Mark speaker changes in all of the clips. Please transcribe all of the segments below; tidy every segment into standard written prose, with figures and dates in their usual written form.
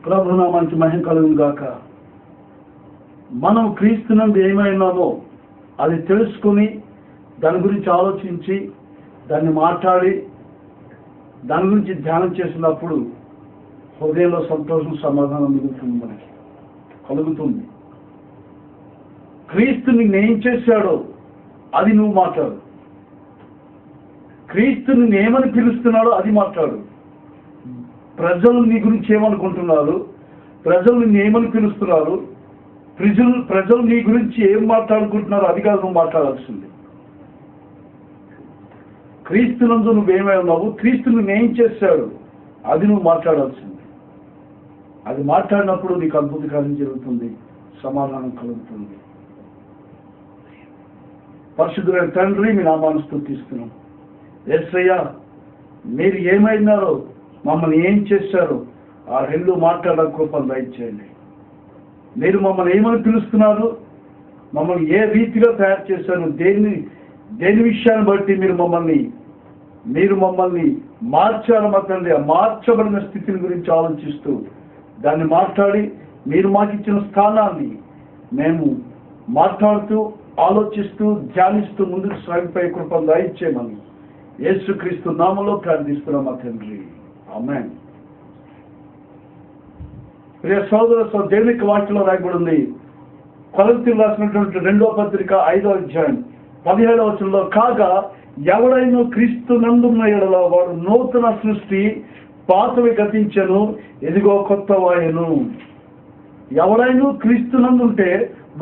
Speaker 1: ప్రభునామానికి మహిమ కలుగును గాక. మనం క్రీస్తునందు ఏమైనామో అది తెలుసుకుని దాని గురించి ఆలోచించి దాన్ని మాట్లాడి దాని గురించి ధ్యానం చేసినప్పుడు హృదయంలో సంతోషం, సమాధానం మిగులుతుంది, మనకి కలుగుతుంది. క్రీస్తు నిన్నేం చేశాడో అది నువ్వు మాట్లాడు. క్రీస్తు నిన్నేమని పిలుస్తున్నాడో అది మాట్లాడు. ప్రజలు నీ గురించి ఏమనుకుంటున్నారు, ప్రజలు నిన్ను ఏమని పిలుస్తున్నారు, ప్రజలు నీ గురించి ఏం మాట్లాడుకుంటున్నారు, అది కాదు నువ్వు మాట్లాడాల్సింది. క్రీస్తునందు నువ్వేమై ఉన్నావు, క్రీస్తు నువ్వేం చేశాడు అది నువ్వు మాట్లాడాల్సింది. అది మాట్లాడినప్పుడు నీకు అద్భుత కార్యం జరుగుతుంది, సమాధానం కలుగుతుంది. పరిశుద్ధులైన తండ్రి, మీ నామాన్ని స్తుతిస్తున్నాం. యేసయ్యా, మీరు ఏమైనారో, మమ్మల్ని ఏం చేశారో ఆ రెండు మాట్లాడడం కృపను దయచేయండి. మీరు మమ్మల్ని ఏమని పిలుస్తున్నారు, మమ్మల్ని ఏ రీతిగా తయారు చేశారు, దేని విషయాన్ని బట్టి మీరు మమ్మల్ని మార్చారు మా తండ్రి. ఆ మార్చబడిన స్థితిని గురించి ఆలోచిస్తూ దాన్ని మాట్లాడి మీరు మాకు ఇచ్చిన స్థానాన్ని మేము మాట్లాడుతూ ఆలోచిస్తూ ధ్యానిస్తూ ముందుకు సాగిపోయే కృపను దయచేయమని యేసుక్రీస్తు నామములో ప్రార్థిస్తున్నాం మా తండ్రి, ఆమేన్. ప్రియ సోదర దేవునికి వాక్యంలో రాయబడి ఉంది. కొరింథీయులకు రాసినటువంటి 2వ పత్రిక 5వ అధ్యాయం 17వ వచనంలో, కాగా ఎవడైనా క్రీస్తు నందున్న యెడల వాడు నూతన సృష్టి, పాతవి గతించెను, ఇదిగో కొత్తవాయెను. ఎవడైనా క్రీస్తు నందుంటే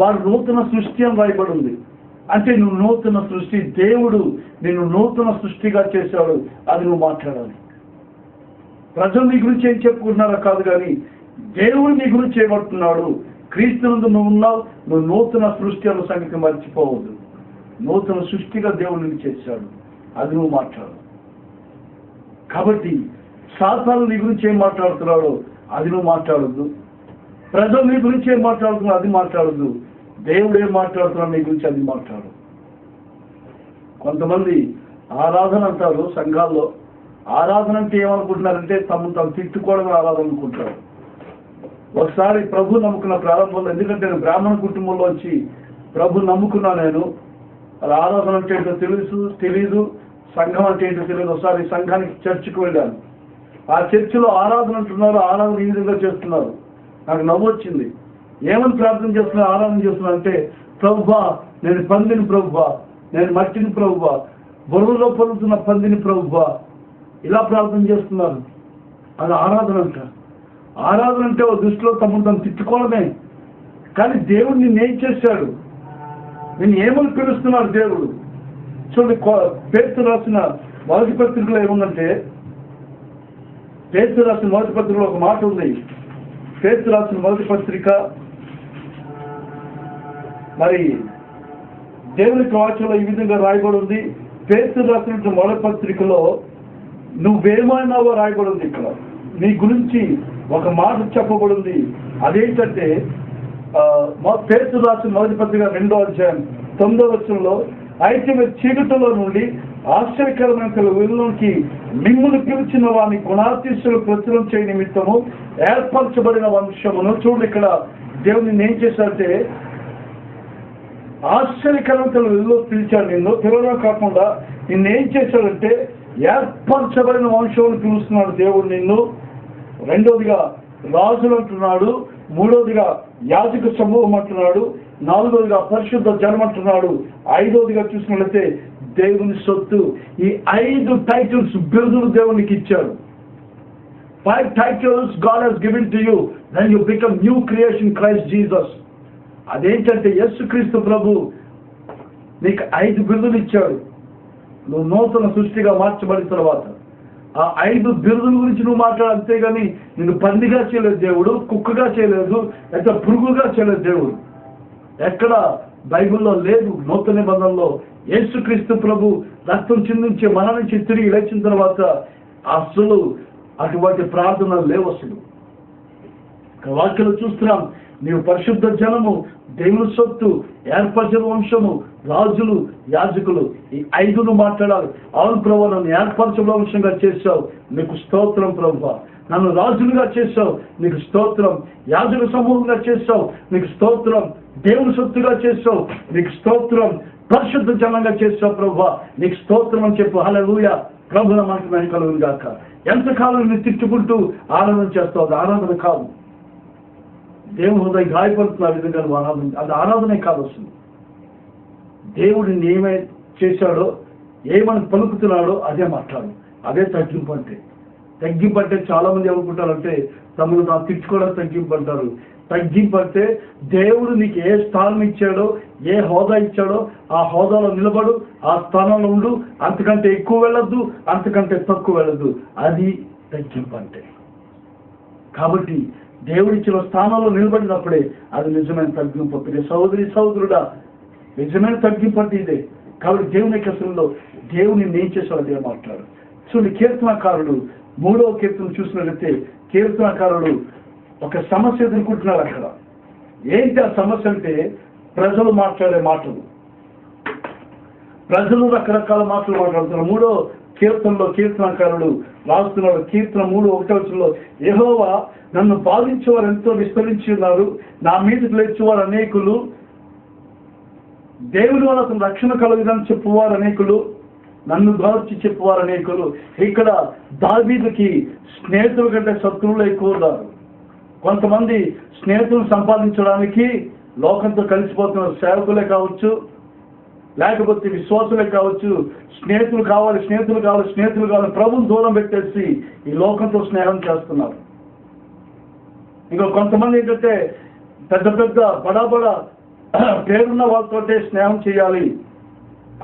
Speaker 1: వాడు నూతన సృష్టి అని రాయబడి ఉంది. అంటే నువ్వు నూతన సృష్టి, దేవుడు నిన్ను నూతన సృష్టిగా చేశాడు, అది నువ్వు మాట్లాడాలి. ప్రజలు నీ గురించి ఏం చెప్పుకుంటున్నారో కాదు, కానీ దేవుడు నీ గురించి ఏమంటున్నాడు. క్రీస్తునందు నువ్వు ఉన్నావు, నువ్వు నూతన సృష్టి అన్న సంగతి మర్చిపోవద్దు. నూతన సృష్టిగా దేవుడు నిన్ను చేశాడు, అది నువ్వు మాట్లాడు. కాబట్టి సాతాను నీ గురించి ఏం మాట్లాడుతున్నాడో అది నువ్వు మాట్లాడద్దు. ప్రజలు నీ గురించి ఏం మాట్లాడుతున్నారో అది మాట్లాడద్దు. దేవుడు ఏం మాట్లాడుతున్నాడు నీ గురించి అది మాట్లాడు. కొంతమంది ఆరాధన అంటారు సంఘాల్లో. ఆరాధన అంటే ఏమనుకుంటున్నారంటే తమను తాము తిట్టుకోవడం ఆరాధన అనుకుంటారు. ఒకసారి ప్రభు నమ్ముకున్న ప్రారంభంలో, ఎందుకంటే నేను బ్రాహ్మణ కుటుంబంలో వచ్చి ప్రభు నమ్ముకున్నా, నేను ఆరాధన అంటే ఏంటో తెలీదు, సంఘం అంటే ఏంటో తెలియదు. ఒకసారి సంఘానికి చర్చికి వెళ్ళాను. ఆ చర్చిలో ఆరాధన అంటున్నారు, ఆరాధన ఈ విధంగా చేస్తున్నారు. నాకు నవ్వు వచ్చింది. ఏమని ప్రార్థన చేస్తున్నా, ఆరాధన చేస్తున్నా అంటే, ప్రభువా నేను పందిని, ప్రభువా నేను మట్టిని, ప్రభువా బొరువులో పొందుతున్న పందిని, ప్రభువా ఇలా ప్రార్థన చేస్తున్నారు. అది ఆరాధన అంట. ఆరాధన అంటే ఓ దృష్టిలో తమను తను తిట్టుకోవడమే. కానీ దేవుడు నిన్నేం చేశాడు, నేను ఏమని పిలుస్తున్నాడు దేవుడు. చూడండి, పేతురు రాసిన మొదటి పత్రికలో ఏముందంటే, పేతురు రాసిన మొదటి పత్రికలో ఒక మాట ఉంది. పేతురు రాసిన మొదటి పత్రిక మరి దేవునికి వాక్యంలో ఈ విధంగా రాయబడి ఉంది. పేతురు రాసిన మొదటి పత్రికలో నువ్వేమైనావో రాయబడి ఉంది. ఇక్కడ నీ గురించి ఒక మాట చెప్పబడి ఉంది. అదేంటంటే పేతురు రాసిన మొదటి పత్రిక 2వ అధ్యాయం 9వ వచనంలో, అయితే చీకటిలో నుండి ఆశ్చర్యకరమైన వెలుగులోకి మిమ్మును పిలిచిన వాని గుణాతిశయులు ప్రచురం చేయ నిమిత్తము ఏర్పరచబడిన వంశమును. చూడండి, ఇక్కడ దేవుని ఏం చేశాడంటే ఆశ్చర్యకరమైన వెలుగులో పిలిచాడు. నిన్ను పిలవడం కాకుండా నిన్నేం చేశాడంటే ఏర్పరచబడిన వంశమును పిలుస్తున్నాడు దేవుడు నిన్ను. రెండోదిగా రాజులు అంటున్నాడు, మూడోదిగా యాజక సమూహం అంటున్నాడు, నాలుగోదిగా పరిశుద్ధ జనం అంటున్నాడు, ఐదోదిగా చూసినట్లయితే దేవుని సొత్తు. ఈ 5 టైటిల్స్, బిరుదులు దేవునికి ఇచ్చాడు. 5 titles God has given to you when you become new creation Christ Jesus. అదేంటంటే యేసుక్రీస్తు ప్రభు నీకు 5 బిరుదులు ఇచ్చాడు. నువ్వు నూతన సృష్టిగా మార్చబడిన తర్వాత ఆ 5 బిరుదుల గురించి నువ్వు మాట్లాడు. అంతేగాని నిన్ను పందిగా చేయలేదు దేవుడు, కుక్కగా చేయలేదు, లేకపోతే పురుగుగా చేయలేదు దేవుడు. ఎక్కడ బైబిల్లో లేదు. నూతన నిబంధనలో యేసుక్రీస్తు ప్రభు రక్తం చిందించి మన నుంచి తిరిగి లేచిన తర్వాత అసలు అటువంటి ప్రార్థనలు లేవు. అసలు వాక్యలో చూస్తున్నాం, నీవు పరిశుద్ధ జనము, దేవుని సొత్తు, ఏర్పరచిన వంశము, రాజులు, యాజకులు. ఈ 5ను మాట్లాడాలి. అవును ప్రభువా, నన్ను ఏర్పరచబడిన వంశంగా చేశావు, నీకు స్తోత్రం ప్రభువా. నన్ను రాజులుగా చేశావు, నీకు స్తోత్రం. యాజక సమూహంగా చేశావు, నీకు స్తోత్రం. దేవుని సొత్తుగా చేశావు, నీకు స్తోత్రం. పరిశుద్ధ జనంగా చేశావు ప్రభువా, నీకు స్తోత్రం అని చెప్పు. హల్లెలూయా. ప్రభువుల మనకు మహిమ కలుగును గాక. ఎంతకాలం నువ్వు తిట్టుకుంటూ ఆరాధన చేస్తావు? అది ఆరాధన కాదు. దేవుని హృదయం గాయపడుతున్న విధంగా నువ్వు ఆరాధన, అది ఆరాధనే కాదు. అసలు దేవుడిని ఏమై చేశాడో, ఏమని పలుకుతున్నాడో అదే మాట్లాడు. అదే తగ్గింపు అంటే. తగ్గింపు అంటే చాలా మంది ఏమనుకుంటారంటే తమను తాను తిట్టుకోవడం తగ్గింపు అంటారు. తగ్గింపు అంటే దేవుడు నీకు ఏ స్థానం ఇచ్చాడో, ఏ హోదా ఇచ్చాడో ఆ హోదాలో నిలబడు, ఆ స్థానంలో ఉండు. అంతకంటే ఎక్కువ వెళ్ళొద్దు, అంతకంటే తక్కువ వెళ్ళొద్దు. అది తగ్గింపు అంటే. కాబట్టి దేవుడిచ్చిన స్థానంలో నిలబడినప్పుడే అది నిజమైన తగ్గింపు. సహోదరి సహోదరుడా, నిజమైన తగ్గింపు అంటే ఇదే. కాబట్టి దేవుని యొక్క అసలులో దేవుని ఏం చేశాడు అదే మాట్లాడు. చూడండి, కీర్తనకారుడు 3వ కీర్తన చూసినట్లయితే కీర్తనకారుడు ఒక సమస్య ఎదుర్కొంటున్నారు అక్కడ. ఏంటి ఆ సమస్య అంటే ప్రజలు మాట్లాడే మాటలు. ప్రజలు రకరకాల మాటలు మాట్లాడుతున్నారు. 3వ కీర్తనలో కీర్తనకారుడు రాస్తున్నాడు. కీర్తన 3:1 యెహోవా నన్ను బాధించేవారు ఎంతో విస్తరించి ఉన్నారు, నా మీదకి లేచేవారు అనేకులు, దేవుని వల్ల అతను రక్షణ కలుగుదని చెప్పువారు అనేకులు, నన్ను గౌరవించి చెప్పువారు అనేకులు. ఇక్కడ దావీదుకి స్నేహితుల కంటే శత్రువులు ఎక్కువ ఉన్నారు. కొంతమంది స్నేహితులు సంపాదించడానికి లోకంతో కలిసిపోతున్నారు. సేవకులే కావచ్చు, లేకపోతే విశ్వాసులే కావచ్చు. స్నేహితులు కావాలి, స్నేహితులు కావాలి, స్నేహితులు కావాలి, ప్రభుని దూరం పెట్టేసి ఈ లోకంతో స్నేహం చేస్తున్నారు. ఇంకా కొంతమంది ఏంటంటే పెద్ద పెద్ద బడా పేరున్న వాళ్ళతోటే స్నేహం చేయాలి,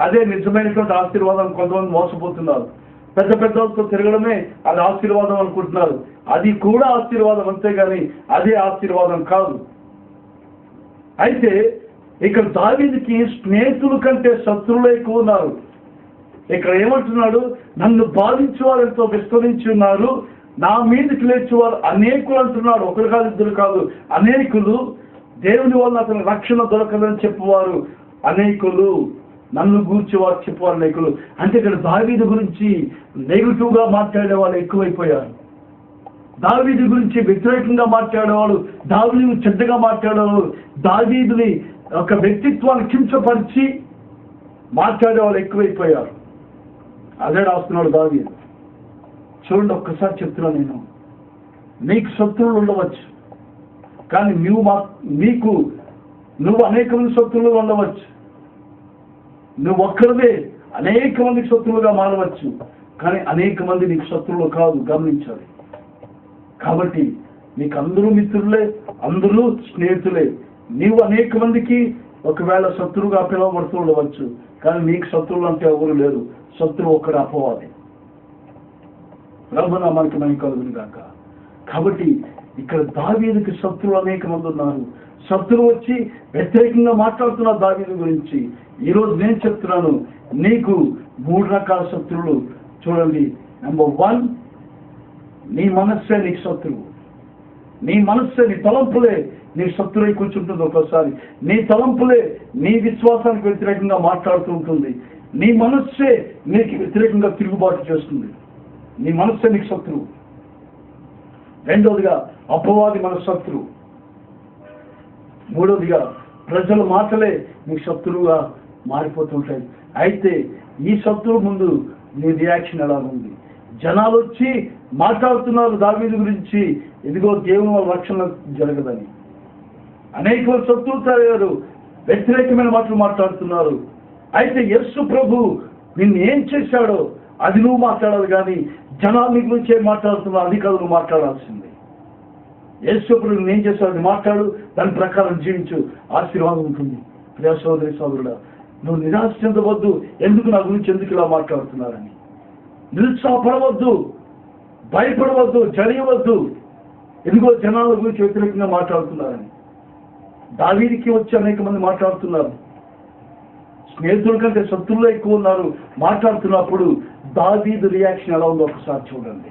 Speaker 1: అదే నిజమైనటువంటి ఆశీర్వాదం. కొంతమంది మోసపోతున్నారు. పెద్ద పెద్దలతో తిరగడమే అది ఆశీర్వాదం అనుకుంటున్నారు. అది కూడా ఆశీర్వాదం, అంతేగాని అదే ఆశీర్వాదం కాదు. అయితే ఇక్కడ దావీదుకి స్నేహితుల కంటే శత్రువులు ఎక్కువ ఉన్నారు. ఇక్కడ ఏమంటున్నాడు? నన్ను బాధించేవారు ఎంతో విస్తరించి ఉన్నారు, నా మీదకి లేచేవారు అనేకులు అంటున్నాడు. ఒకరు కాదు, ఇద్దరు కాదు, అనేకులు. దేవుని వల్ల అతను రక్షణ దొరకదని చెప్పువారు అనేకులు, నన్ను గూర్చేవారు చెప్పువారు అనేకులు. అంటే ఇక్కడ దావీదు గురించి నెగిటివ్ గా మాట్లాడే వాళ్ళు ఎక్కువైపోయారు. దావీదు గురించి వ్యతిరేకంగా మాట్లాడేవాడు, దావీదు చెడ్డగా మాట్లాడేవాడు, దావీదుని ఒక వ్యక్తిత్వాన్ని కించపరిచి మాట్లాడేవాళ్ళు ఎక్కువైపోయారు. అదే రాస్తున్నాడు దావీదు. చూడండి, ఒక్కసారి చెప్తున్నాను నేను, నీకు శత్రువులు ఉండవచ్చు, కానీ నువ్వు అనేక మంది శత్రువులు ఉండవచ్చు. నువ్వు ఒక్కరివే అనేక మందికి శత్రువులుగా మారవచ్చు, కానీ అనేక మంది నీకు శత్రువులు కాదు, గమనించాలి. కాబట్టి నీకు అందరూ మిత్రులే, అందరూ స్నేహితులే. నీవు అనేక మందికి ఒకవేళ శత్రువుగా పిలువబడుతూ ఉండవచ్చు, కానీ నీకు శత్రువులు అంటే ఎవరు లేరు. శత్రువు ఒక్కడే, అపవాది. ప్రభువా మనకి మహిమ కలుగును గాక. కాబట్టి ఇక్కడ దావీదుకి శత్రువులు అనేక మంది ఉన్నారు. శత్రువు వచ్చి వ్యతిరేకంగా మాట్లాడుతున్నారు దావీదు గురించి. ఈరోజు నేను చెప్తున్నాను, నీకు 3 రకాల శత్రువులు. చూడండి, నెంబర్ 1, నీ మనస్సే నీకు శత్రువు. నీ మనస్సే, నీ తలంపులే నీ శత్రువై కూర్చుంటుంది. ఒక్కోసారి నీ తలంపులే నీ విశ్వాసానికి వ్యతిరేకంగా మాట్లాడుతూ ఉంటుంది. నీ మనస్సే నీకు వ్యతిరేకంగా తిరుగుబాటు చేస్తుంది. నీ మనస్సే నీకు శత్రువు. రెండవదిగా అపవాది మన శత్రువు. మూడవదిగా ప్రజల మాటలే నీకు శత్రువుగా మారిపోతుంటాయి. అయితే ఈ శత్రువు ముందు నీ రియాక్షన్ ఎలా ఉంది? జనాలు వచ్చి మాట్లాడుతున్నారు దావీదు గురించి, ఇదిగో దేవుని వల్ల రక్షణ జరగదని. అనేక మంది శత్రువులు తయారు, వ్యతిరేకమైన మాటలు మాట్లాడుతున్నారు. అయితే యేసు ప్రభు నిన్ను ఏం చేశాడో అది నువ్వు మాట్లాడాలి, కానీ జనాల నీ గురించి ఏం మాట్లాడుతున్నావు అది కాదు నువ్వు మాట్లాడాల్సింది. యేసు ప్రభు నిన్ను ఏం చేశాడు అది మాట్లాడు, దాని ప్రకారం జీవించు, ఆశీర్వాదం ఉంటుంది. ప్రియ సోదరి సోదరుడా, నువ్వు నిరాశ చెందవద్దు. ఎందుకు నా గురించి ఎందుకు ఇలా మాట్లాడుతున్నారని నిరుత్సాహపడవద్దు, భయపడవద్దు, జరగవద్దు. ఎందుకో జనాల గురించి వ్యతిరేకంగా మాట్లాడుతున్నారని. దావీదుకి వచ్చి అనేక మంది మాట్లాడుతున్నారు. స్నేహితుల కంటే శత్రువులు ఎక్కువ ఉన్నారు. మాట్లాడుతున్నప్పుడు దావీదు రియాక్షన్ ఎలా ఉందో ఒకసారి చూడండి.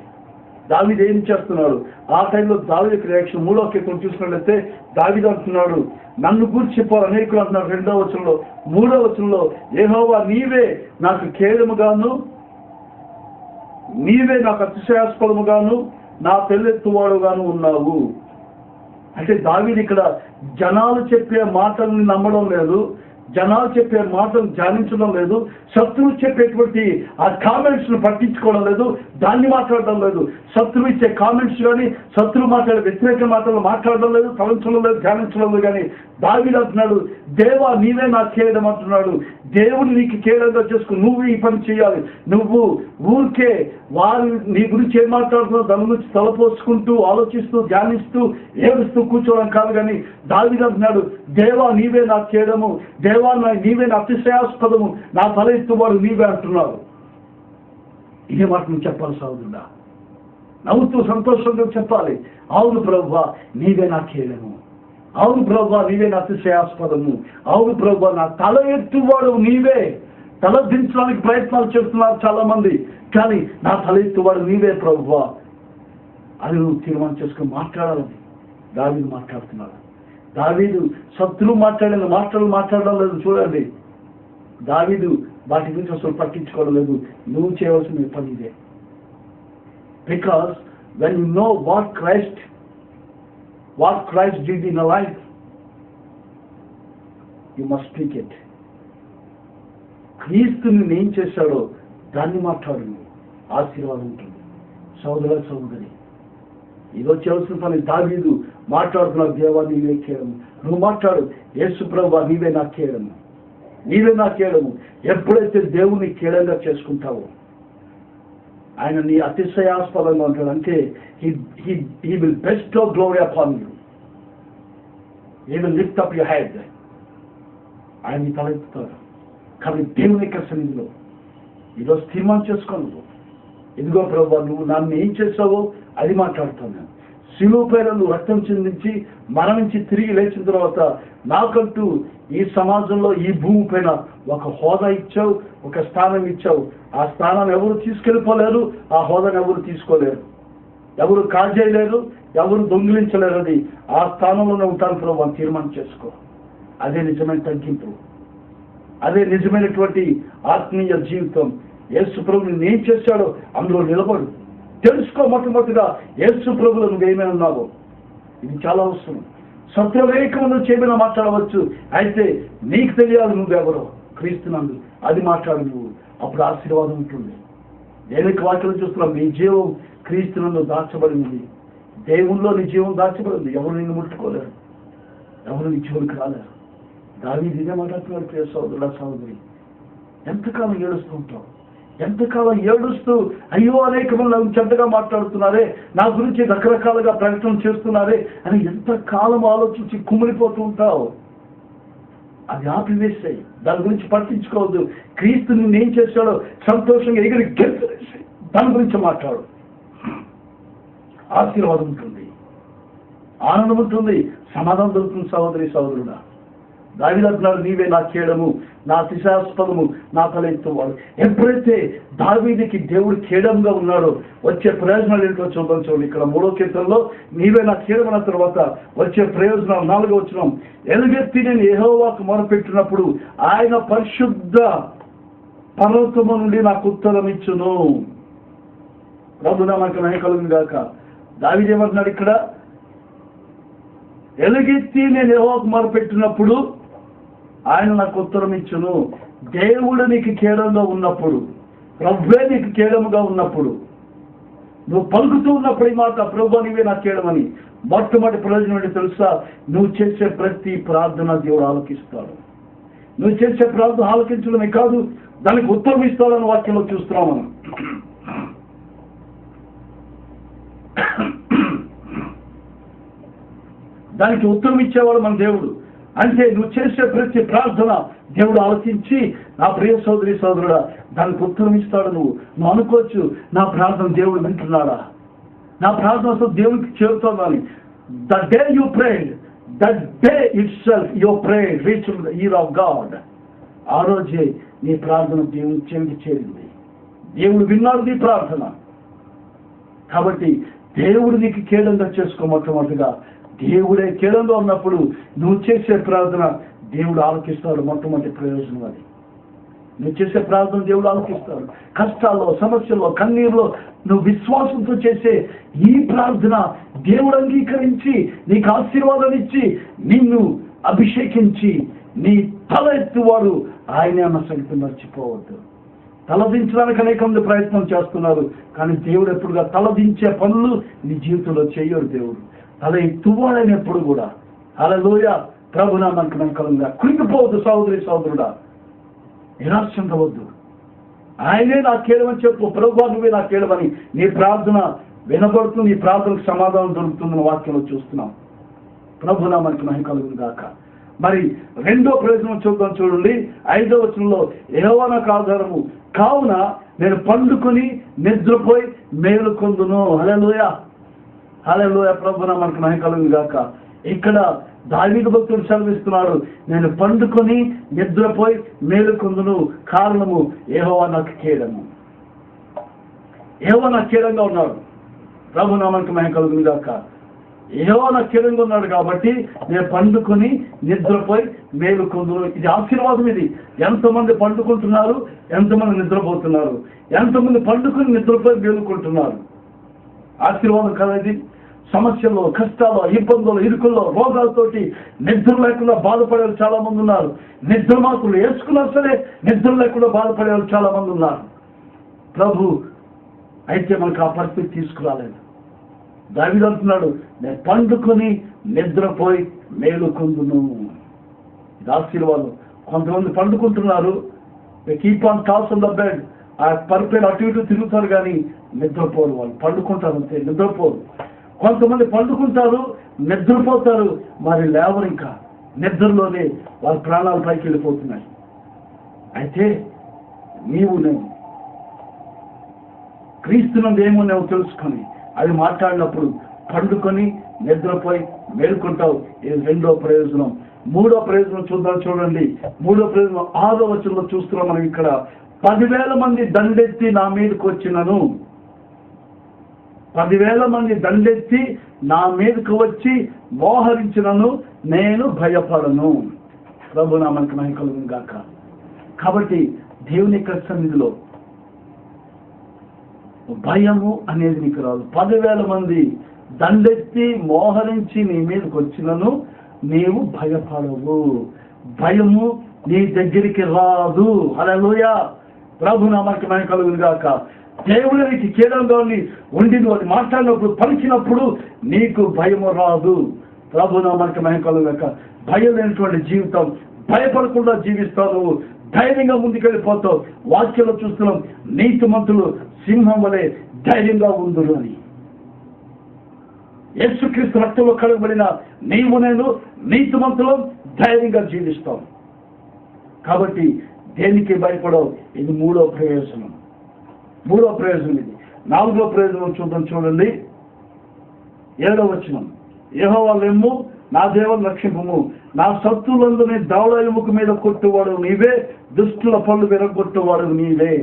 Speaker 1: దావీదు ఏం చేస్తున్నాడు ఆ టైంలో? దావీదు రియాక్షన్ 3వ కీర్తన చూసినట్లయితే దావీదు అంటున్నాడు, నన్ను గురించి చెప్పారు అనేకులు అంటున్నారు. 2వ వచనంలో, 3వ వచనంలో, యెహోవా నీవే నాకు ఖేదముగాను, నీవే నాకు అతిశయాస్పదముగాను, నా తలెత్తువాడుగాను ఉన్నావు. అంటే దావీదు ఇక్కడ జనాలు చెప్పే మాటల్ని నమ్మడం లేదు, జనాలు చెప్పే మాటలు ధ్యానించడం లేదు, శత్రువు చెప్పేటువంటి ఆ కామెంట్స్ను పట్టించుకోవడం లేదు, దాన్ని మాట్లాడడం లేదు. శత్రువు ఇచ్చే కామెంట్స్ కానీ, శత్రువు మాట్లాడే వ్యతిరేక మాటలు మాట్లాడడం లేదు, తలంచడం లేదు, ధ్యానించడం లేదు. కానీ దావీదు అంటున్నాడు, దేవా నీవే నాకు చేయడం అంటున్నాడు. దేవుడు నీకు కేడంగా చేసుకుని నువ్వు ఈ పని చేయాలి. నువ్వు ఊరికే వారు నీ గురించి ఏం మాట్లాడుతున్నావు దాని గురించి తలపోసుకుంటూ ఆలోచిస్తూ ధ్యానిస్తూ ఏడుస్తూ కూర్చోవడం కాదు. కానీ దావీదు అంటున్నాడు, దేవా నీవే నాకు చేయడము, దేవా నీవే నా అతిశయాస్పదము, నా తల ఎత్తువాడు నీవే అంటున్నాడు. ఇదే మాట నువ్వు చెప్పాలి సహోదరుడా, నవ్వుతూ సంతోషంగా చెప్పాలి. అవును ప్రభువా నీవే నా కేడము, అవును ప్రభువా నీవే నా అతిశయాస్పదము, అవును ప్రభువా నా తల ఎత్తువాడు నీవే. తల దించడానికి ప్రయత్నాలు చేస్తున్నారు చాలా మంది, కానీ నా తల ఎత్తువాడు నీవే ప్రభువా అది నువ్వు తీర్మానం చేసుకుని మాట్లాడాలని దావీదు మాట్లాడుతున్నాడు. దావీదు శత్రువు మాట్లాడిన మాటలు మాట్లాడడం లేదు. చూడండి, దావీదు వాటి గురించి అసలు పట్టించుకోవడం లేదు. నువ్వు చేయవలసిన పని ఇదే. Because when you know what Christ did in a life, you must speak it. క్రీస్తుని ఏం చేశాడో దాన్ని మాట్లాడు, ఆశీర్వాదం ఉంటుంది. సోదర సోదరి, ఈరోజు చేయవలసిన పని దావీదు మాట్లాడుతున్నాడు, దేవా నీవే కేడము. నువ్వు మాట్లాడు, యేసు ప్రభువా నీవే నా కేడము, నీవే నా కేడము. ఎప్పుడైతే దేవుని కేడంగా చేసుకుంటావో ఆయన నీ అతిశయాస్పదంగా ఉంటాడు. అంటే he will bestow glory upon you. He will lift up your head. ఆయన నీ తలెత్తుతాడు. కానీ దేవుని యొక్క సన్నిధిలో ఈరోజు తీర్మానం చేసుకోను, ఇదిగో ప్రభువా నువ్వు నన్ను ఏం చేసావో అది మాట్లాడుతాను. శిలువ పైన నువ్వు రక్తం చెందించి మరణించి తిరిగి లేచిన తర్వాత నాకంటూ ఈ సమాజంలో ఈ భూమి పైన ఒక హోదా ఇచ్చావు, ఒక స్థానం ఇచ్చావు. ఆ స్థానాన్ని ఎవరు తీసుకెళ్ళిపోలేరు, ఆ హోదాను ఎవరు తీసుకోలేరు, ఎవరు కాజేయలేరు, ఎవరు దొంగిలించలేరు. అది ఆ స్థానంలోనే ఉంటాను ప్రభు అని తీర్మానం చేసుకో. అదే నిజమైన తగ్గింపు, అదే నిజమైనటువంటి ఆత్మీయ జీవితం. యేసు ప్రభు నిన్ను ఏం చేశాడో అందులో నిలబడు, తెలుసుకో. మొట్టమొదటిగా యేసు ప్రభులో నువ్వేమేమి ఉన్నావో ఇది చాలా అవసరం. సత్యవేకము నువ్వు చేయమని మాట్లాడవచ్చు, అయితే నీకు తెలియాలి నువ్వెవరో క్రీస్తునందు, అది మాట్లాడు నువ్వు. అప్పుడు ఆశీర్వాదం ఉంటుంది. దేవునికి వాక్యం చూస్తున్నాం, నీ జీవం క్రీస్తునందు దాచబడింది. దేవుల్లో నీ జీవం దాచబడింది. ఎవరు నిన్ను ముట్టుకోలేరు, ఎవరు నీ జీవునికి రాలేరు. దావీదు ఇదే మాట్లాడుతున్నాడు. ప్రియ సోదరుడా సోదరి, ఎంతకాలం ఏడుస్తూ ఉంటావు, ఎంతకాలం ఏడుస్తూ అయ్యో అనేక మంది చెడ్డగా మాట్లాడుతున్నారే, నా గురించి రకరకాలుగా ప్రకటన చేస్తున్నారే అని ఎంతకాలం ఆలోచించి కుమిలిపోతూ ఉంటావు. అది ఆపివేసాయి, దాని గురించి పట్టించుకోవద్దు. క్రీస్తు నిన్ను ఏం చేశాడో సంతోషంగా ఎగిరి గెలిచేసి దాని గురించి మాట్లాడు. ఆశీర్వాదం ఉంటుంది, ఆనందం ఉంటుంది, సమాధానం దొరుకుతుంది. సహోదరి సహోదరుడా, దావీదు అంటున్నాడు, నీవే నా కేడము, నా అతిశయాస్పదము, నా తల ఎత్తువాడు. ఎప్పుడైతే దావీదుకి దేవుడు కేడంగా ఉన్నాడో వచ్చే ప్రయోజనాలు ఏంటో చూద్దాం. చూడండి, ఇక్కడ 3వ కీర్తనలో నీవే నా కేడము అన్న తర్వాత వచ్చే ప్రయోజనాలు 4వ వచనం, ఎలుగెత్తి నేను యెహోవాకు మొరపెట్టినప్పుడు ఆయన పరిశుద్ధ పర్వతము నుండి నాకు ఉత్తరం ఇచ్చును. ప్రభునామానికి మహిమ కలుగును గాక. దావీదు ఏమంటున్నాడు ఇక్కడ, ఎలుగెత్తి నేను యెహోవాకు మొరపెట్టినప్పుడు ఆయన నాకు ఉత్తరం ఇచ్చును. దేవుడు నీకు కేడంగా ఉన్నప్పుడు, ప్రభువే నీకు కేడముగా ఉన్నప్పుడు, నువ్వు పలుకుతూ ఉన్నప్పుడు ఈ మాట ప్రభు నీవే నాకు కేడమని, మొట్టమొదటి ప్రయోజనం ఏంటి తెలుసా? నువ్వు చేసే ప్రతి ప్రార్థన దేవుడు ఆలకిస్తాడు. నువ్వు చేసే ప్రార్థన ఆలకించడమే కాదు, దానికి ఉత్తరం ఇస్తాడని వాక్యంలో చూస్తున్నాం మనం. దానికి ఉత్తరం ఇచ్చేవాడు మన దేవుడు. అంటే నువ్వు చేసే ప్రతి ప్రార్థన దేవుడు ఆలోచించి, నా ప్రియ సోదరి సోదరుడా దానికి ఉత్తరం ఇస్తాడు. నువ్వు అనుకోవచ్చు, నా ప్రార్థన దేవుడు వింటున్నాడా, నా ప్రార్థన అసలు దేవుడికి చేరుతుందని. The day you prayed, that day itself your prayer reached the ear of God. ఆ రోజే నీ ప్రార్థన దేవుని చెవికి చేరింది, దేవుడు విన్నాడు నీ ప్రార్థన. కాబట్టి దేవుడు నీకు కేడంగా చేసుకో. మొట్టమొదటిగా దేవుడే కేడంగా ఉన్నప్పుడు నువ్వు చేసే ప్రార్థన దేవుడు ఆలకిస్తాడు. మొట్టమొదటి ప్రయోజనం అది. నువ్వు చేసే ప్రార్థన దేవుడు ఆలకిస్తాడు. కష్టాల్లో, సమస్యల్లో, కన్నీరులో నువ్వు విశ్వాసంతో చేసే ఈ ప్రార్థన దేవుడు అంగీకరించి నీకు ఆశీర్వాదాలు ఇచ్చి నిన్ను అభిషేకించి నీ తల ఎత్తువాడు ఆయనే అన్న సంగతి మర్చిపోవద్దు. తలదించడానికి అనేక మంది ప్రయత్నం చేస్తున్నారు, కానీ దేవుడు ఎప్పుడుగా తలదించే పనులు నీ జీవితంలో చేయడు. దేవుడు తల ఎత్తువాడని ఎప్పుడు కూడా. హల్లెలూయా. ప్రభునామానికి నమ్మకంగా కృంగిపోవద్దు సహోదరి సహోదరుడా, నిరాశ చెందవద్దు. ఆయనే నా కేడమని చెప్పు. ప్రభువా నువ్వే నా కేడమని నీ ప్రార్థన వినబడుతుంది, నీ ప్రార్థనకు సమాధానం దొరుకుతుందని వాక్యంలో చూస్తున్నాం. ప్రభునామానికి నమ్మకం గాక. మరి రెండో ప్రయోజనం చూద్దాం. చూడండి 5వ వచనంలో, యెహోవా నాకు ఆధారము కావున నేను పండుకొని నిద్రపోయి మేలుకొందును. హల్లెలూయా హల్లెలూయా. ప్రభునామానికి నమ్మకం గాక. ఇక్కడ దావీదు భక్తుడు సెలవిస్తున్నాడు, నేను పండుకొని నిద్రపోయి మేలుకొందును, కారణము యెహోవా నాకు కేడము. యెహోవా నాకు కేడంగా ఉన్నాడు. ప్రభునామానికి మహిమ కలుగును గాక. యెహోవా నాకు కేడంగా ఉన్నాడు కాబట్టి నేను పండుకొని నిద్రపోయి మేలుకొందును. ఇది ఆశీర్వాదం. ఇది ఎంతమంది పండుకుంటున్నారు, ఎంతమంది నిద్రపోతున్నారు, ఎంతమంది పండుకొని నిద్రపోయి మేలుకుంటున్నారు. ఆశీర్వాదం కదా ఇది. సమస్యల్లో, కష్టాల్లో, ఇబ్బందుల్లో, ఇరుకుల్లో, రోగాలతోటి నిద్ర లేకుండా బాధపడే వాళ్ళు చాలా మంది ఉన్నారు. నిద్ర మాత్రం వేసుకున్నా సరే నిద్ర లేకుండా బాధపడే వాళ్ళు చాలా మంది ఉన్నారు. ప్రభు అయితే మనకు ఆ పరిస్థితి తీసుకురాలేదు. దావీదు అంటున్నాడు, నేను పండుకొని నిద్రపోయి మేలుకొందును. ఇది ఆశీర్వాదం. కొంతమంది పండుకుంటున్నారు, keep on toss on the bed, ఆ పరుపేరు అటు ఇటు తిరుగుతారు కానీ నిద్రపోరు. వాళ్ళు పండుకుంటారు అంతే, నిద్రపోరు. కొంతమంది పండుకుంటారు, నిద్రపోతారు, మరి లేవరు. ఇంకా నిద్రలోనే వాళ్ళ ప్రాణాలు పైకి వెళ్ళిపోతున్నాయి. అయితే నీవు నేను క్రీస్తునందు ఏమో నువ్వు తెలుసుకొని అది మాట్లాడినప్పుడు పండుకొని నిద్రపోయి మేలుకుంటావు. ఇది రెండో ప్రయోజనం. మూడో ప్రయోజనం చూద్దాం. చూడండి 3వ ప్రయోజనం 6వ వచనంలో చూస్తున్నాం మనం. ఇక్కడ 10,000 మంది దండెత్తి నా మీదకి వచ్చినను, 10,000 మంది దండెత్తి నా మీదకు వచ్చి మోహరించినను నేను భయపడను. ప్రభునామానికి మహిమ కలుగును గాక. కాబట్టి దేవుని యొక్క సన్నిధిలో భయము అనేది నీకు రాదు. 10,000 మంది దండెత్తి మోహరించి నీ మీదకి వచ్చినను నీవు భయపడవు. భయము నీ దగ్గరికి రాదు. హల్లెలూయా. ప్రభునామానికి మహిమ కలుగును గాక. దేవుడు నీకు కేడంగా ఉండి నువ్వు అది మాట్లాడినప్పుడు, పలికినప్పుడు నీకు భయము రాదు. ప్రభునామానికి మహిమ కలుగును గాక. భయం లేనటువంటి జీవితం, భయపడకుండా జీవిస్తావు, ధైర్యంగా ముందుకెళ్ళిపోతావు. వాక్యంలో చూస్తున్నాం, నీతిమంతులు సింహం వలె ధైర్యంగా ఉందురు అని. యేసుక్రీస్తు రక్తంలో కడగబడిన నీవు నేను నీతిమంతులు ధైర్యంగా జీవిస్తాం. కాబట్టి దేనికి భయపడవు. ఇది 3వ ప్రయోజనం. 3వ ప్రయోజనం ఇది. 4వ ప్రయోజనం చూద్దాం. చూడండి 7వ వచనం, యెహోవా లెమ్ము, నా దేవుని రక్షింపుము, నా శత్రువులందరినీ దవడ ఎముక మీద కొట్టువాడు నీవే, దుష్టుల పళ్ళు విరగొట్టువాడు నీవే.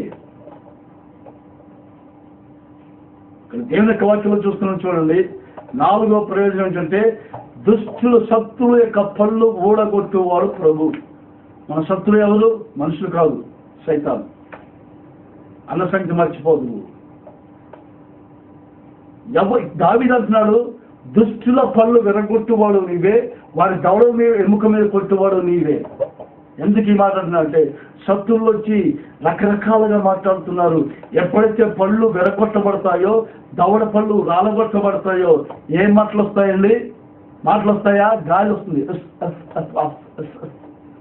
Speaker 1: దేవుని యొక్క వాక్యంలో చూస్తున్నాం. చూడండి 4వ ప్రయోజనం ఏంటంటే దుష్టుల శత్రువు యొక్క పళ్ళు ఊడగొట్టువాడు ప్రభు. మన శత్రువు ఎవరు? మనుషులు కాదు, సైతాను అన్న సంగతి మర్చిపోదు. దావీదు అంటున్నాడు, దుష్టుల పళ్ళు విరగొట్టువాడు నీవే, వారి దవడ మీద ఎముక మీద కొట్టువాడు నీవే. ఎందుకు ఈ మాట అంటున్నా అంటే శత్రువులు వచ్చి రకరకాలుగా మాట్లాడుతున్నారు. ఎప్పుడైతే పళ్ళు విరగొట్టబడతాయో, దవడ పళ్ళు రాలగొట్టబడతాయో ఏం మాటలు వస్తాయండి? మాటలు వస్తాయా? గాలి వస్తుంది,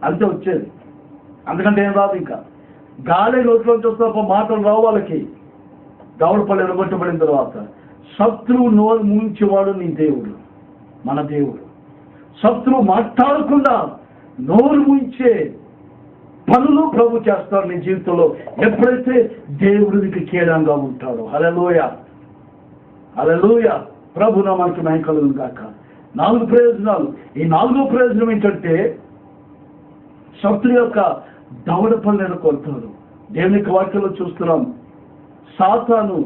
Speaker 1: అంతే వచ్చేది. అందుకంటే ఏం రాదు. ఇంకా గాలి నోట్లోంచి వస్తున్న మాటలు రావు వాళ్ళకి. దవడ పళ్ళు విరగొట్టబడిన తర్వాత శత్రువు నోరు మూయించేవాడు నీ దేవుడు, మన దేవుడు. శత్రువు మాట్లాడకుండా నోరు మూయించే పనులు ప్రభు చేస్తారు నీ జీవితంలో, ఎప్పుడైతే దేవుడికి కేడంగా ఉంటాడో. హల్లెలూయా హల్లెలూయా. ప్రభు నామానికి మహిమ కలుగును గాక. 4 ప్రయోజనాలు. ఈ 4వ ప్రయోజనం ఏంటంటే శత్రు యొక్క దవడ పళ్ళను కొడతాడు. దేవుని యొక్క వాక్యంలో చూస్తున్నాం, సాతాను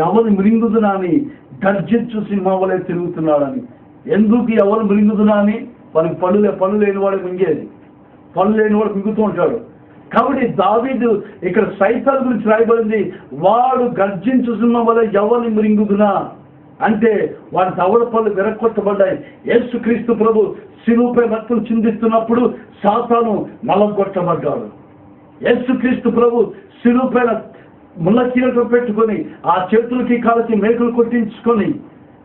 Speaker 1: ఎవరు మృంగుదునా అని గర్జించు సింహం వలె తిరుగుతున్నాడని. ఎందుకు ఎవరు మృంగుదునా అని? మనకి పళ్ళు లేని వాడు మింగేది, పళ్ళు లేని వాడు మింగుతూ ఉంటాడు. కాబట్టి దావీదు ఇక్కడ సైతాను గురించి రాయబడింది, వాడు గర్జించుతున్న వల్ల ఎవరిని మృంగుదునా అంటే వాడి దవడ పళ్ళు విరగొట్టబడ్డాయి. యేసుక్రీస్తు ప్రభు శిలువపై రక్తం చిందిస్తున్నప్పుడు సాతాను నలగొట్టబడ్డాడు. యేసుక్రీస్తు ప్రభు శిలువపై ముళ్ళ కీలతో పెట్టుకొని ఆ చేతులకి కాళ్ళకి మేకులు కొట్టించుకొని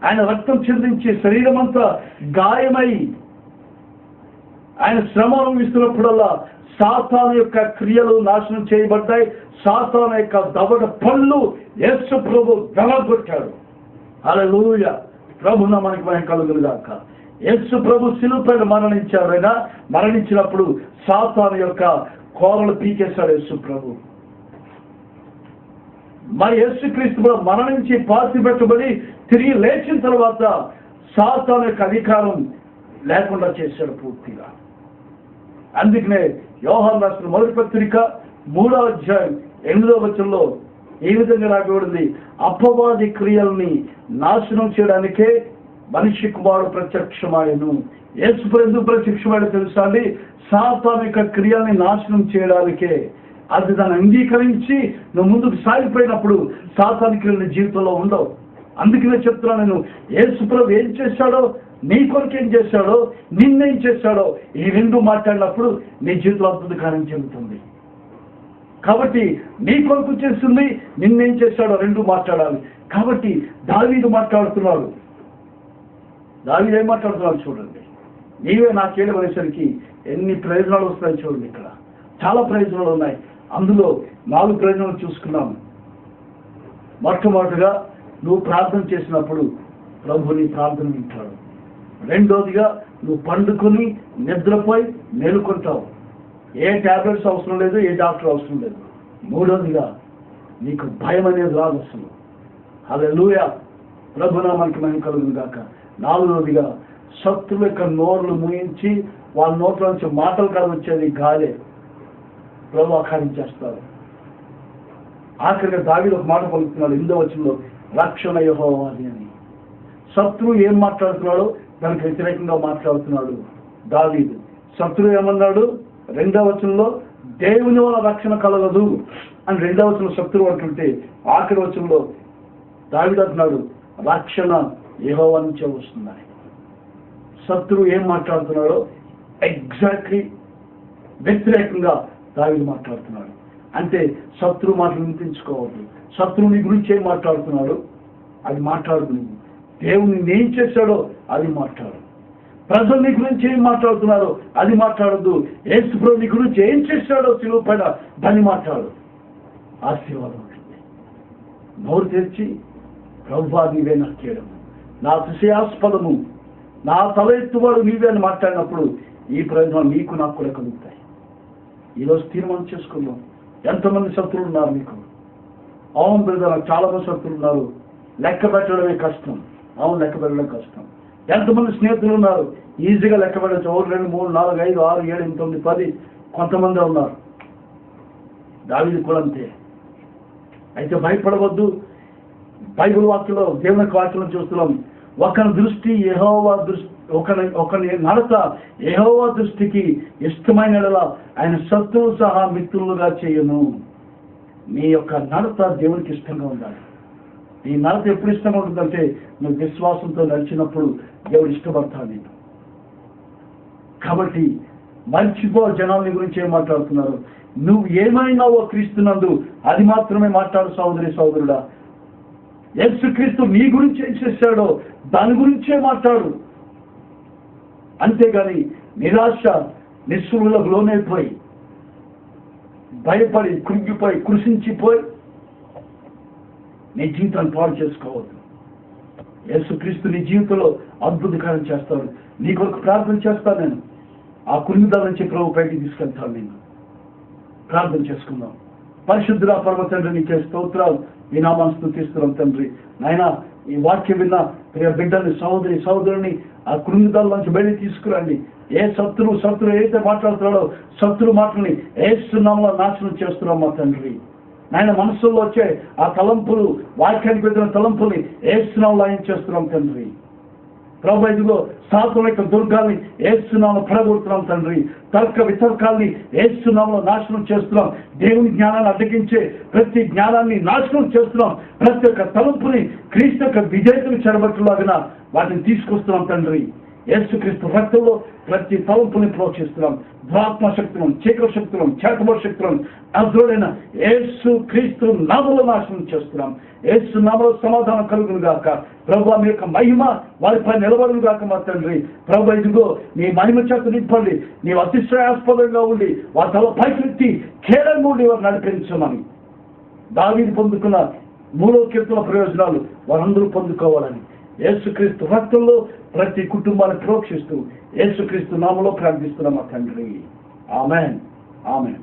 Speaker 1: ఆయన రక్తం చిందించి శరీరం అంతా గాయమై ఆయన శ్రమ అనుభవిస్తున్నప్పుడల్లా సాతాను యొక్క క్రియలు నాశనం చేయబడ్డాయి. సాతాను యొక్క దవడ పళ్ళు యేసు ప్రభు వెలగొట్టాడు. హల్లెలూయా. ప్రభువున మనకి మహిమ కలుగును గాక. యేసు ప్రభు శిలువపై మరణించాడు. ఆయన మరణించినప్పుడు సాతాను యొక్క కోరలు పీకేశాడు యేసు ప్రభు. మరి యేసుక్రీస్తు మరణించి పాతి పెట్టబడి తిరిగి లేచిన తర్వాత సాతాను యొక్క అధికారం లేకుండా చేశాడు పూర్తిగా. అందుకనే యోహాను రాసిన మొదటి పత్రిక 3వ అధ్యాయం 8వ వచనంలో ఈ విధంగా రాయబడింది, అపవాది క్రియల్ని నాశనం చేయడానికే మనిషి కుమారుడు ప్రత్యక్షమాయను. యేసు ఎందుకు ప్రత్యక్షమాయో తెలుసా అండి? సాతాను యొక్క క్రియల్ని నాశనం చేయడానికే. అది దాన్ని అంగీకరించి నువ్వు ముందుకు సాగిపోయినప్పుడు సాతాను క్రియలు జీవితంలో ఉండవు. అందుకనే చెప్తున్నా నేను, యేసు ప్రభు ఏం చేశాడో, నీ కొరకు ఏం చేశాడో, నిన్నేం చేశాడో, ఈ రెండు మాట్లాడినప్పుడు నీ జీవితంలో అద్భుత కార్యం చెందుతుంది. కాబట్టి నీ కొరకు చేస్తుంది, నిన్నేం చేశాడో రెండు మాట్లాడాలి. కాబట్టి దావీదు మాట్లాడుతున్నాడు. దావీదు ఏం మాట్లాడుతున్నాడు చూడండి. నీవే నా చేయడం అనేసరికి ఎన్ని ప్రయోజనాలు వస్తాయో చూడండి. ఇక్కడ చాలా ప్రయోజనాలు ఉన్నాయి. అందులో 4 ప్రయోజనాలు చూసుకున్నాము. మొట్టమొదటిగా నువ్వు ప్రార్థన చేసినప్పుడు ప్రభు నీ ప్రార్థన వింటాడు. రెండోదిగా నువ్వు పండుకొని నిద్రపోయి మేలుకుంటావు. ఏ టాబ్లెట్స్ అవసరం లేదు, ఏ డాక్టర్ అవసరం లేదు. మూడోదిగా నీకు భయం అనేది రాదు అసలు. హల్లెలూయా. ప్రభునామానికి మహిమ కలుగును గాక. నాలుగోదిగా శత్రువు యొక్క నోరులు మూయించి వాళ్ళ నోట్ల నుంచి మాటలు కాదు వచ్చేది, గాలే ప్రభు ఆకరించేస్తారు. ఆఖరిగా దావీదు ఒక మాట పలుకుతున్నాడు 8వ వచనంలో, రక్షణ యెహోవాది అని. శత్రువు ఏం మాట్లాడుతున్నాడో దానికి వ్యతిరేకంగా మాట్లాడుతున్నాడు దావీదు. శత్రువు ఏమన్నాడు 2వ వచనంలో, దేవుని వల్ల రక్షణ కలగదు అని 2వ వచనంలో శత్రువు అంటుంటే, ఆఖరి వచనంలో దావీదు అంటున్నాడు రక్షణ యెహోవా నుంచే వస్తుందని. శత్రువు ఏం మాట్లాడుతున్నాడో ఎగ్జాక్ట్లీ వ్యతిరేకంగా దావీదు మాట్లాడుతున్నాడు. అంటే శత్రువు మాటలు వినిపించుకోవద్దు. శత్రువు నీ గురించి ఏం మాట్లాడుతున్నాడు అది మాట్లాడు. నువ్వు దేవుని ఏం చేశాడో అది మాట్లాడు. ప్రజలు నీ గురించి ఏం మాట్లాడుతున్నారో అది మాట్లాడద్దు. యేసు ప్రభు నీ గురించి ఏం చేశాడో శిలువ పైన దాన్ని మాట్లాడు. ఆశీర్వాదం ఉంటుంది. నోరు తెరిచి ప్రభువా నీవే నాకు చేయడం, నా అతిశయాస్పదము, నా తల ఎత్తువాడు నీవే అని మాట్లాడినప్పుడు ఈ ప్రయోజనాలు నీకు నాకు కూడా కలుగుతాయి. ఈరోజు తీర్మానం చేసుకుందాం. ఎంతమంది శత్రువులు ఉన్నారు మీకు? అవును బ్రదర్, నాకు చాలా మంది శత్రువులు ఉన్నారు. లెక్క పెట్టడమే కష్టం. అవును, లెక్క పెట్టడం కష్టం. ఎంతమంది స్నేహితులు ఉన్నారు? ఈజీగా లెక్క పెట్టచ్చు. 1 2 3 4 5 6 7 8 9 10 కొంతమంది ఉన్నారు. దావీదు కూడా అంతే. అయితే భయపడవద్దు. బైబిల్ వాక్యంలో దేవుని వాక్యం చూస్తున్నాం. ఒకరి దృష్టి యెహోవా దృష్టి, ఒకరి నడత యెహోవా దృష్టికి ఇష్టమైన ఆయన శత్రువు సహా మిత్రులుగా చేయను. నీ యొక్క నడత దేవునికి ఇష్టంగా ఉండాలి. నీ నడత ఎప్పుడు ఇష్టంగా ఉంటుందంటే నువ్వు విశ్వాసంతో నడిచినప్పుడు దేవుడు ఇష్టపడతాడు నేను. కాబట్టి మర్చిపో జనాల గురించి ఏం మాట్లాడుతున్నారు. నువ్వు ఏమైనావో క్రీస్తునందు అది మాత్రమే మాట్లాడు సహోదరి సహోదరుడా. యేసుక్రీస్తు నీ గురించి ఏం చేశాడో దాని గురించే మాట్లాడు. అంతేగాని నిరాశ నిస్సులకు లోనైపోయి భయపడి కృంగిపోయి కృషించిపోయి నీ జీవితాన్ని పాడు చేసుకోవద్దు. యేసుక్రీస్తు నీ జీవితంలో అద్భుతకారం చేస్తాడు. నీ కొరకు ప్రార్థన చేస్తాను నేను. ఆ కృంగిదాల నుంచి ప్రభు పైకి తీసుకెళ్తాను నేను. ప్రార్థన చేసుకుందాం. పరిశుద్ధుడా పరమ తండ్రి, నీకే స్తోత్రాలు. ఈ నామాన్ని స్తుతిస్తున్నాం తండ్రి. నాయన ఈ వాక్యం విన్న ప్రియ బిడ్డల్ని సహోదరి సహోదరుని ఆ కృంగిదాల నుంచి బయట తీసుకురండి. ఏ శత్రువు ఏదైతే మాట్లాడుతున్నాడో శత్రు మాటల్ని ఏసునామములో నాశనం చేస్తున్నాం మా తండ్రి. నాయన మనసుల్లో వచ్చే ఆ తలంపులు, వాక్యానికి పెట్టిన తలంపుల్ని ఏసునామములో ఆయన చేస్తున్నాం తండ్రి. ప్రభు ఇదిగో సాతాను యొక్క దుర్గాల్ని యేసునామములో పడగొడుతున్నాం తండ్రి. తర్క వితర్కాల్ని యేసునామములో నాశనం చేస్తున్నాం. దేవుని జ్ఞానాన్ని అడ్డగించే ప్రతి జ్ఞానాన్ని నాశనం చేస్తున్నాం. ప్రతి ఒక్క తలంపుని క్రీస్తు యొక్క విజేతను చెడబట్టులాగిన వాటిని తీసుకొస్తున్నాం తండ్రి. యేసుక్రీస్తు రక్తంలో ప్రతి తలంపుని ప్రోక్షిస్తున్నాం. దురాత్మ శక్తులను, చీకటి శక్తులను, చేతబడి శక్తులను అద్రుడైన యేసు క్రీస్తు నామములో నాశనం చేస్తున్నాం. యేసు నామములో సమాధానం కలుగును గాక. ప్రభు మీ యొక్క మహిమ వారిపై నిలబడును గాక మా తండ్రి. ప్రభు ఇదిగో నీ మహిమ చేత నింపండి. నీవు అతిశ్రయాస్పదంగా ఉండి వారి తల పైకెత్తి కేడంగా ఉండి వారు నడిపించమని దావీదు పొందుకున్న 3వ కీర్తన ప్రయోజనాలు వారందరూ పొందుకోవాలని యేసుక్రీస్తు రక్తంలో ప్రతి కుటుంబాన్ని ప్రోక్షిస్తూ యేసుక్రీస్తు నామములో ప్రార్థిస్తున్నాం మా తండ్రి. ఆమేన్, ఆమేన్.